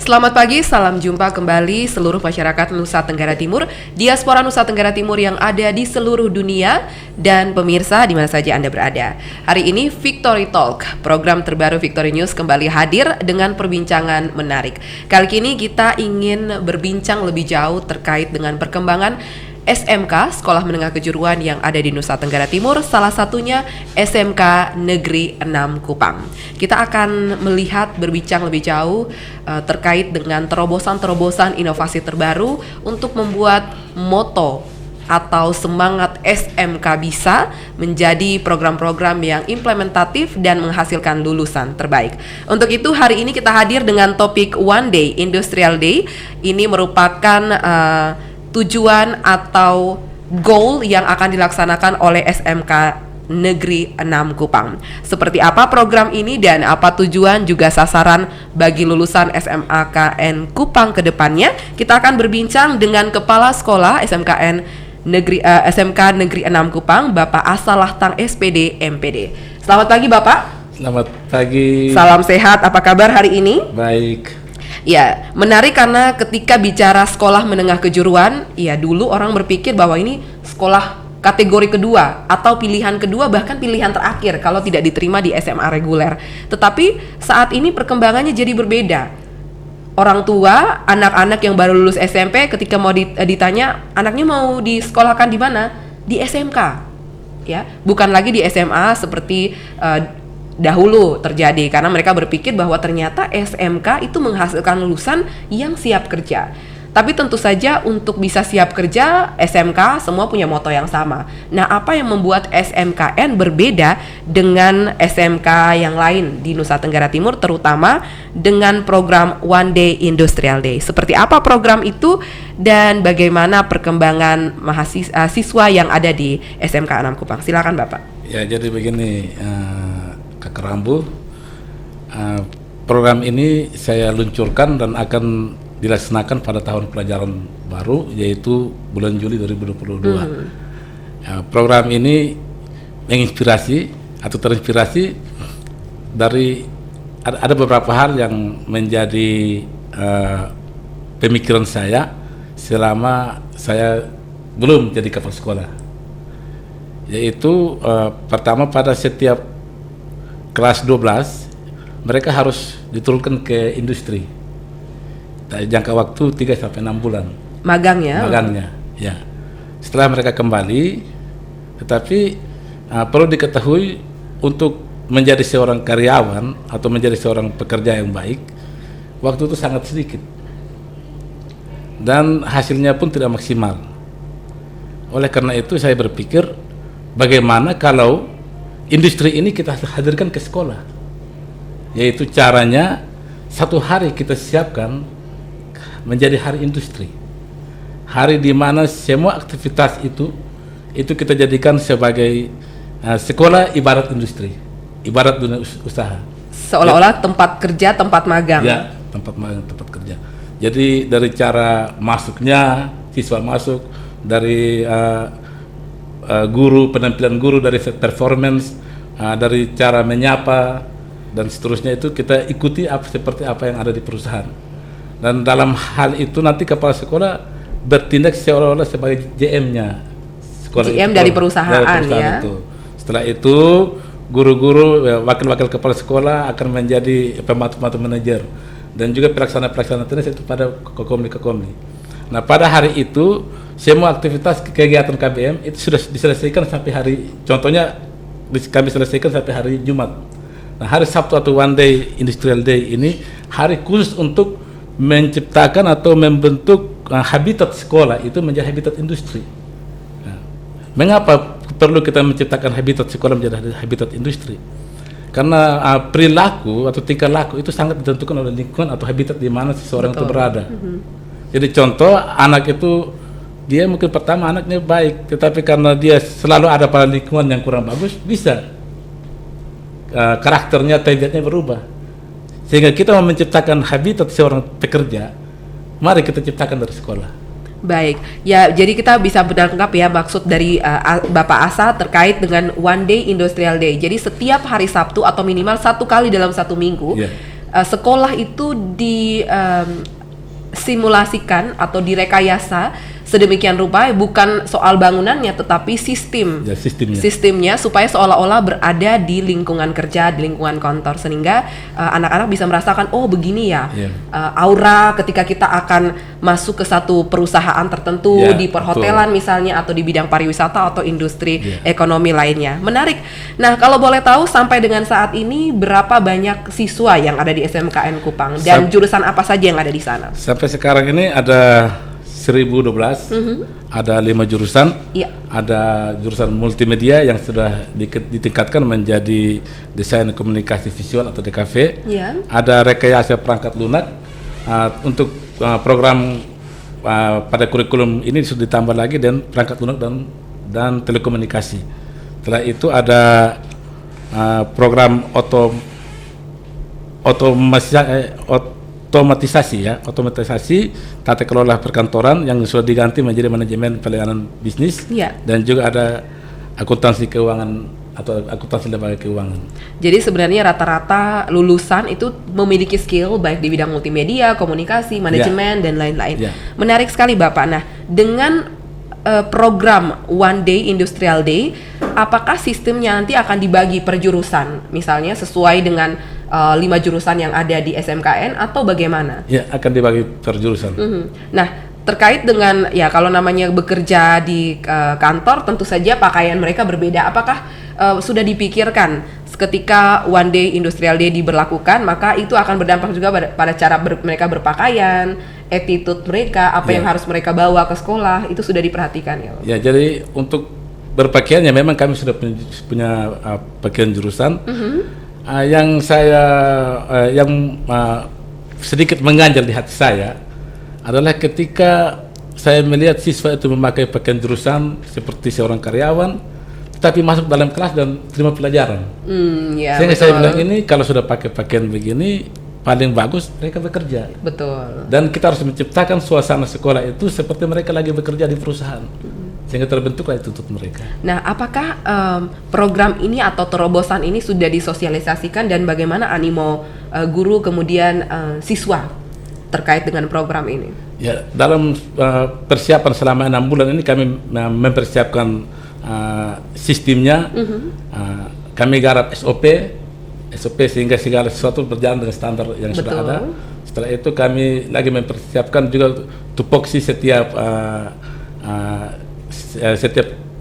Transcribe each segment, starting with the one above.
Selamat pagi, salam jumpa kembali seluruh masyarakat Nusa Tenggara Timur, diaspora Nusa Tenggara Timur yang ada di seluruh dunia, dan pemirsa di mana saja Anda berada. Hari ini Victory Talk, program terbaru Victory News kembali hadir dengan perbincangan menarik. Kali ini kita ingin berbincang lebih jauh terkait dengan perkembangan SMK, Sekolah Menengah Kejuruan yang ada di Nusa Tenggara Timur, salah satunya SMK Negeri 6 Kupang. Kita akan melihat, berbincang lebih jauh terkait dengan terobosan-terobosan inovasi terbaru untuk membuat moto atau semangat SMK bisa menjadi program-program yang implementatif dan menghasilkan lulusan terbaik. Untuk itu hari ini kita hadir dengan topik One Day Industrial Day. Ini merupakan tujuan atau goal yang akan dilaksanakan oleh SMK Negeri 6 Kupang. Seperti apa program ini dan apa tujuan juga sasaran bagi lulusan SMAKN Kupang ke depannya? Kita akan berbincang dengan Kepala Sekolah SMK Negeri 6 Kupang, Bapak Asa Lahtang SPD MPD. Selamat pagi Bapak. Selamat pagi. Salam sehat, apa kabar hari ini? Baik. Ya, menarik karena ketika bicara sekolah menengah kejuruan, ya dulu orang berpikir bahwa ini sekolah kategori kedua atau pilihan kedua, bahkan pilihan terakhir kalau tidak diterima di SMA reguler. Tetapi saat ini perkembangannya jadi berbeda. Orang tua, anak-anak yang baru lulus SMP ketika mau ditanya anaknya mau disekolahkan di mana? Di SMK. Ya, bukan lagi di SMA seperti dahulu terjadi, karena mereka berpikir bahwa ternyata SMK itu menghasilkan lulusan yang siap kerja. Tapi tentu saja untuk bisa siap kerja, SMK semua punya moto yang sama. Nah, apa yang membuat SMKN berbeda dengan SMK yang lain di Nusa Tenggara Timur, terutama dengan program One Day Industrial Day? Seperti apa program itu dan bagaimana perkembangan mahasiswa yang ada di SMK 6 Kupang? Silakan Bapak. Ya, jadi begini, Kak Rambu, program ini saya luncurkan dan akan dilaksanakan pada tahun pelajaran baru, yaitu bulan Juli 2022. Program ini menginspirasi atau terinspirasi dari ada beberapa hal yang menjadi pemikiran saya selama saya belum jadi kepala sekolah, yaitu pertama pada setiap kelas 12 mereka harus diturunkan ke industri jangka waktu 3-6 bulan magangnya, ya. Setelah mereka kembali, tetapi perlu diketahui untuk menjadi seorang karyawan atau menjadi seorang pekerja yang baik, waktu itu sangat sedikit dan hasilnya pun tidak maksimal. Oleh karena itu saya berpikir, bagaimana kalau industri ini kita hadirkan ke sekolah, yaitu caranya satu hari kita siapkan menjadi hari industri, hari di mana semua aktivitas itu kita jadikan sebagai sekolah ibarat industri, ibarat dunia usaha, seolah-olah tempat kerja, tempat magang. Ya, tempat magang, tempat kerja. Jadi dari cara masuknya, siswa masuk, dari guru, penampilan guru, dari performance, dari cara menyapa dan seterusnya, itu kita ikuti seperti apa yang ada di perusahaan. Dan dalam hal itu nanti kepala sekolah bertindak seolah-olah sebagai GM-nya sekolah, GM dari perusahaan ya. Itu. Setelah itu guru-guru, wakil-wakil kepala sekolah akan menjadi pembantu manajer dan juga pelaksana teknis itu pada kokomli. Nah, pada hari itu semua aktivitas kegiatan KBM itu sudah diselesaikan sampai hari, contohnya kami selesaikan sampai hari Jumat. Nah, hari Sabtu atau One Day Industrial Day ini hari khusus untuk menciptakan atau membentuk habitat sekolah itu menjadi habitat industri. Nah, mengapa perlu kita menciptakan habitat sekolah menjadi habitat industri? Karena perilaku atau tingkah laku itu sangat ditentukan oleh lingkungan atau habitat di mana seseorang itu berada. Jadi contoh, anak itu dia mungkin pertama anaknya baik, tetapi karena dia selalu ada pada lingkungan yang kurang bagus, bisa karakternya, tabiatnya berubah. Sehingga kita mau menciptakan habitat seorang pekerja, mari kita ciptakan dari sekolah. Baik, ya jadi kita bisa menangkap ya maksud dari Bapak Asa terkait dengan One Day Industrial Day. Jadi setiap hari Sabtu atau minimal satu kali dalam satu minggu, sekolah itu simulasikan atau direkayasa sedemikian rupa, bukan soal bangunannya tetapi sistemnya supaya seolah-olah berada di lingkungan kerja, di lingkungan kantor, sehingga anak-anak bisa merasakan, oh begini ya aura ketika kita akan masuk ke satu perusahaan tertentu di perhotelan misalnya, atau di bidang pariwisata atau industri ekonomi lainnya. Menarik. Nah, kalau boleh tahu sampai dengan saat ini berapa banyak siswa yang ada di SMKN Kupang dan jurusan apa saja yang ada di sana? Sampai sekarang ini ada 1012, ada 5 jurusan, ada jurusan multimedia yang sudah ditingkatkan menjadi desain komunikasi visual atau DKV, ada rekayasa perangkat lunak, untuk program pada kurikulum ini sudah ditambah lagi dan perangkat lunak dan telekomunikasi. Setelah itu ada program otomatisasi tata kelola perkantoran yang sudah diganti menjadi manajemen pelayanan bisnis, dan juga ada akuntansi keuangan atau akuntansi lembaga keuangan. Jadi sebenarnya rata-rata lulusan itu memiliki skill baik di bidang multimedia, komunikasi, manajemen dan lain-lain. Menarik sekali Bapak. Nah, dengan program One Day Industrial Day, apakah sistemnya nanti akan dibagi per jurusan, misalnya sesuai dengan 5 jurusan yang ada di SMKN atau bagaimana? Ya, akan dibagi per jurusan. Nah, terkait dengan kalau namanya bekerja di kantor, tentu saja pakaian mereka berbeda. Apakah sudah dipikirkan ketika One Day Industrial Day diberlakukan, maka itu akan berdampak juga pada cara mereka berpakaian, attitude mereka, apa yang harus mereka bawa ke sekolah, itu sudah diperhatikan ya? Ya, jadi untuk berpakaiannya memang kami sudah punya pakaian jurusan. Yang sedikit mengganjal di hati saya adalah ketika saya melihat siswa itu memakai pakaian jurusan seperti seorang karyawan, tetapi masuk dalam kelas dan terima pelajaran. Sehingga saya bilang, ini kalau sudah pakai pakaian begini, paling bagus mereka bekerja. Betul. Dan kita harus menciptakan suasana sekolah itu seperti mereka lagi bekerja di perusahaan. Sehingga terbentuklah itu untuk mereka. Nah, apakah program ini atau terobosan ini sudah disosialisasikan dan bagaimana animo guru kemudian siswa terkait dengan program ini? Ya, dalam persiapan selama 6 bulan ini kami mempersiapkan sistemnya. Kami garap SOP sehingga segala sesuatu berjalan dengan standar yang sudah ada. Setelah itu kami lagi mempersiapkan juga tupoksi setiap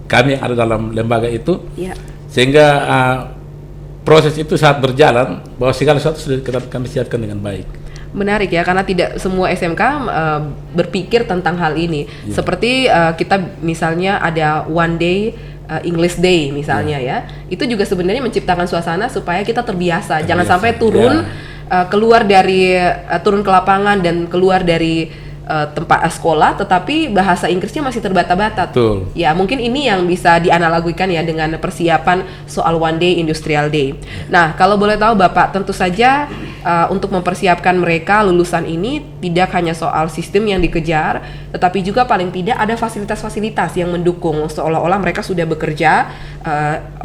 kami yang ada dalam lembaga itu, sehingga proses itu saat berjalan bahwa segala sesuatu sudah kami siapkan dengan baik. Menarik ya, karena tidak semua SMK berpikir tentang hal ini. Seperti kita misalnya ada One Day English Day misalnya itu juga sebenarnya menciptakan suasana supaya kita terbiasa. Jangan sampai turun turun ke lapangan dan keluar dari tempat sekolah, tetapi bahasa Inggrisnya masih terbata-bata. Ya, mungkin ini yang bisa dianalogikan ya dengan persiapan soal One Day Industrial Day. Nah, kalau boleh tahu Bapak, tentu saja untuk mempersiapkan mereka lulusan ini tidak hanya soal sistem yang dikejar, tetapi juga paling tidak ada fasilitas-fasilitas yang mendukung, seolah-olah mereka sudah bekerja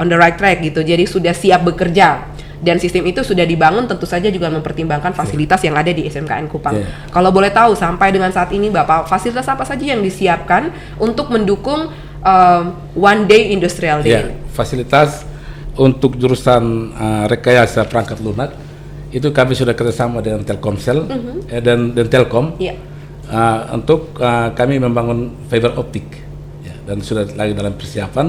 on the right track gitu. Jadi sudah siap bekerja. Dan sistem itu sudah dibangun tentu saja juga mempertimbangkan fasilitas yang ada di SMKN Kupang. Kalau boleh tahu sampai dengan saat ini Bapak, fasilitas apa saja yang disiapkan untuk mendukung One Day Industrial Day? Fasilitas untuk jurusan rekayasa perangkat lunak itu kami sudah kerjasama dengan Telkomsel dan Telkom untuk kami membangun fiber optik dan sudah lagi dalam persiapan.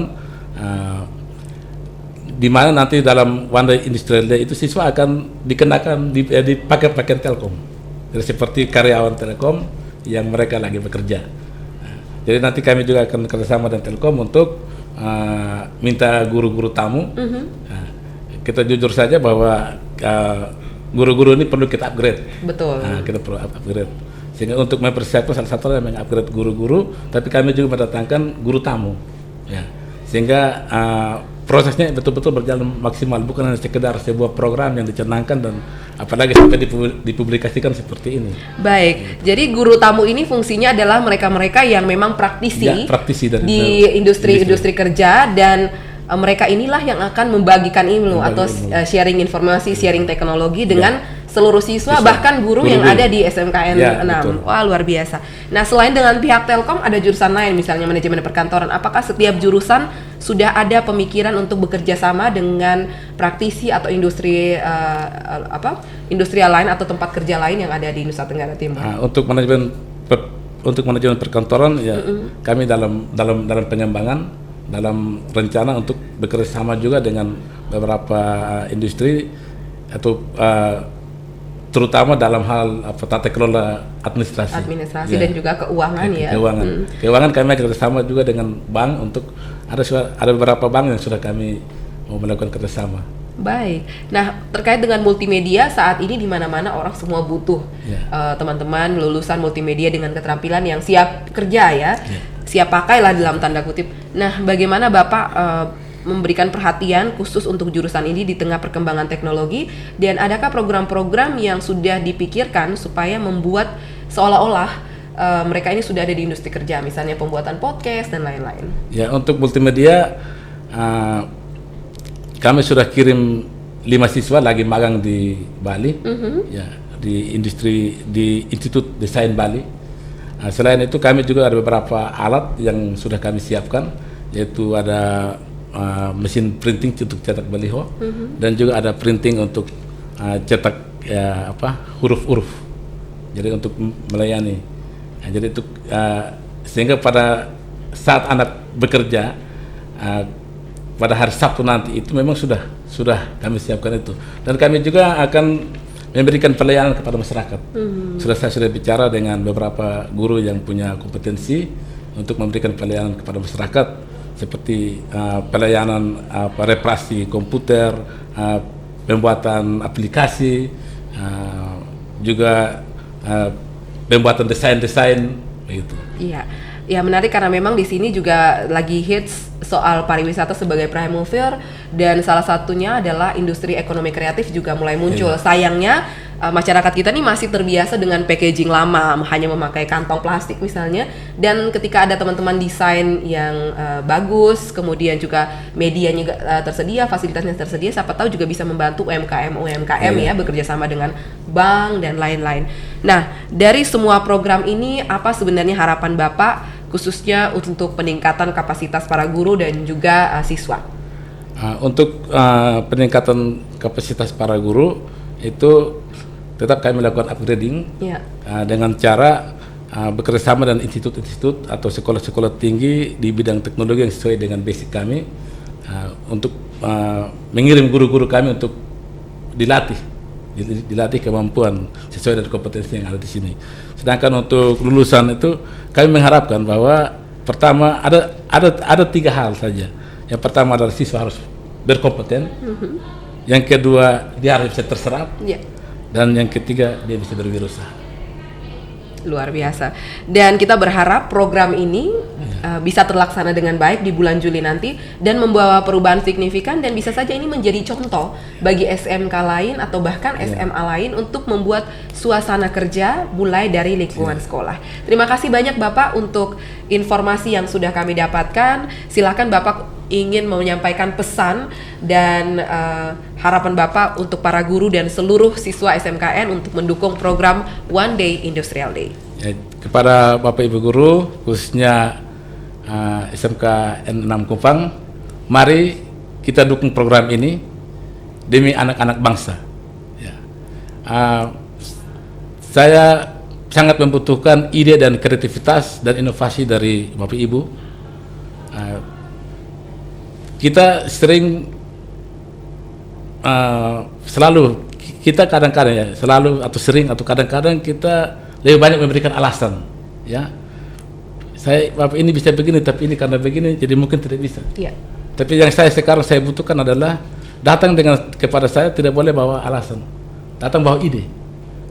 Di mana nanti dalam One Day Industrial Day itu siswa akan dikenakan dipakai pakaian Telkom, jadi seperti karyawan Telkom yang mereka lagi bekerja. Jadi nanti kami juga akan kerjasama dengan Telkom untuk minta guru-guru tamu. Kita jujur saja bahwa guru-guru ini perlu kita upgrade. Betul. Kita perlu upgrade. Sehingga untuk mempersiapkan salah satu yang mengupgrade guru-guru, tapi kami juga mendatangkan guru tamu. Sehingga prosesnya betul-betul berjalan maksimal, bukan hanya sekedar sebuah program yang dicanangkan dan apalagi sampai dipublikasikan seperti ini. Baik, jadi guru tamu ini fungsinya adalah mereka-mereka yang memang praktisi di industri kerja, dan mereka inilah yang akan membagikan ilmu atau sharing informasi, sharing teknologi dengan seluruh siswa, bahkan guru yang ada di SMKN Ya, 6. betul. Wah, luar biasa. Nah, selain dengan pihak Telkom, ada jurusan lain, misalnya manajemen perkantoran. Apakah setiap jurusan sudah ada pemikiran untuk bekerja sama dengan praktisi atau industri industrial lain atau tempat kerja lain yang ada di Nusa Tenggara Timur? Untuk manajemen perkantoran ya kami dalam pengembangan, dalam rencana untuk bekerja sama juga dengan beberapa industri atau terutama dalam hal tata kelola administrasi ya. Dan juga keuangan ya. Keuangan kami kerjasama juga dengan bank untuk ada beberapa bank yang sudah kami mau melakukan kerjasama. Baik. Nah, terkait dengan multimedia, saat ini di mana-mana orang semua butuh teman-teman lulusan multimedia dengan keterampilan yang siap kerja ya, siap pakai lah dalam tanda kutip. Nah, bagaimana Bapak memberikan perhatian khusus untuk jurusan ini di tengah perkembangan teknologi, dan adakah program-program yang sudah dipikirkan supaya membuat seolah-olah mereka ini sudah ada di industri kerja, misalnya pembuatan podcast dan lain-lain? Ya, untuk multimedia kami sudah kirim 5 siswa lagi magang di Bali, ya, di Institut Desain Bali. Selain itu kami juga ada beberapa alat yang sudah kami siapkan, yaitu ada mesin printing untuk cetak baliho, dan juga ada printing untuk cetak huruf-huruf. Jadi untuk melayani. Jadi itu sehingga pada saat anak bekerja pada hari Sabtu nanti itu memang sudah kami siapkan itu, dan kami juga akan memberikan pelayanan kepada masyarakat. Saya sudah bicara dengan beberapa guru yang punya kompetensi untuk memberikan pelayanan kepada masyarakat, seperti pelayanan reparasi komputer, pembuatan aplikasi, juga pembuatan desain begitu. Iya. Ya, menarik karena memang di sini juga lagi hits soal pariwisata sebagai prime mover, dan salah satunya adalah industri ekonomi kreatif juga mulai muncul. Sayangnya masyarakat kita nih masih terbiasa dengan packaging lama, hanya memakai kantong plastik misalnya, dan ketika ada teman-teman desain yang bagus, kemudian juga medianya tersedia, fasilitasnya tersedia, siapa tahu juga bisa membantu UMKM ya, bekerja sama dengan bank dan lain-lain. Nah, dari semua program ini apa sebenarnya harapan Bapak khususnya untuk peningkatan kapasitas para guru dan juga siswa? Untuk peningkatan kapasitas para guru itu tetap kami melakukan upgrading dengan cara bekerjasama dengan institut-institut atau sekolah-sekolah tinggi di bidang teknologi yang sesuai dengan basic kami, untuk mengirim guru-guru kami untuk dilatih kemampuan sesuai dengan kompetensi yang ada di sini. Sedangkan untuk lulusan itu kami mengharapkan bahwa pertama ada 3 hal saja. Yang pertama adalah siswa harus berkompeten, yang kedua dia harus bisa terserap, dan yang ketiga dia bisa berwirausaha. Luar biasa. Dan kita berharap program ini bisa terlaksana dengan baik di bulan Juli nanti dan membawa perubahan signifikan, dan bisa saja ini menjadi contoh bagi SMK lain atau bahkan SMA lain untuk membuat suasana kerja mulai dari lingkungan sekolah. Terima kasih banyak Bapak untuk informasi yang sudah kami dapatkan. Silakan Bapak ingin menyampaikan pesan dan harapan Bapak untuk para guru dan seluruh siswa SMKN untuk mendukung program One Day Industrial Day. Kepada Bapak Ibu guru, khususnya SMKN 6 Kupang, mari kita dukung program ini demi anak-anak bangsa. Saya sangat membutuhkan ide dan kreativitas dan inovasi dari Bapak Ibu. Kita sering selalu kita kadang-kadang kadang-kadang kita lebih banyak memberikan alasan, ya. Bapak ini bisa begini, tapi ini karena begini, jadi mungkin tidak bisa. Tapi yang sekarang saya butuhkan adalah datang kepada saya tidak boleh bawa alasan, datang bawa ide,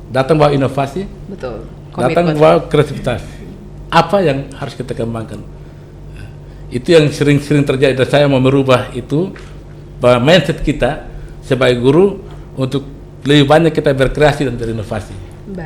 datang bawa inovasi, datang bawa kreativitas. Apa yang harus kita kembangkan? Itu yang sering terjadi, dan saya mau merubah itu, bahwa mindset kita sebagai guru untuk lebih banyak kita berkreasi dan berinovasi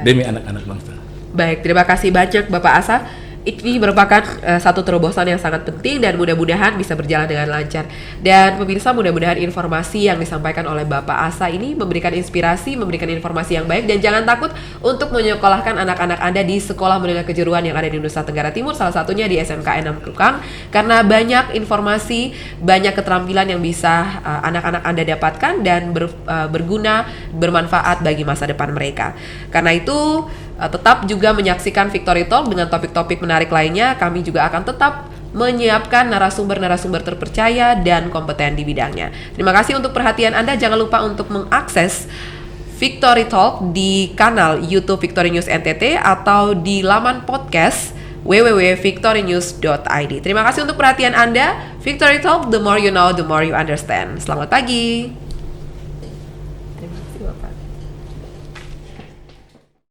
demi anak-anak bangsa. Baik, terima kasih banyak Bapak Asa. ini merupakan satu terobosan yang sangat penting dan mudah-mudahan bisa berjalan dengan lancar. Dan pemirsa, mudah-mudahan informasi yang disampaikan oleh Bapak Asa ini memberikan inspirasi, memberikan informasi yang baik, dan jangan takut untuk menyekolahkan anak-anak Anda di sekolah menengah kejuruan yang ada di Nusa Tenggara Timur, salah satunya di SMK Enam Krukang, karena banyak informasi, banyak keterampilan yang bisa anak-anak Anda dapatkan dan berguna, bermanfaat bagi masa depan mereka. Karena itu tetap juga menyaksikan Victory Talk dengan topik-topik menarik lainnya. Kami juga akan tetap menyiapkan narasumber-narasumber terpercaya dan kompeten di bidangnya. Terima kasih untuk perhatian Anda. Jangan lupa untuk mengakses Victory Talk di kanal YouTube Victory News NTT atau di laman podcast www.victorynews.id. Terima kasih untuk perhatian Anda. Victory Talk, the more you know, the more you understand. Selamat pagi.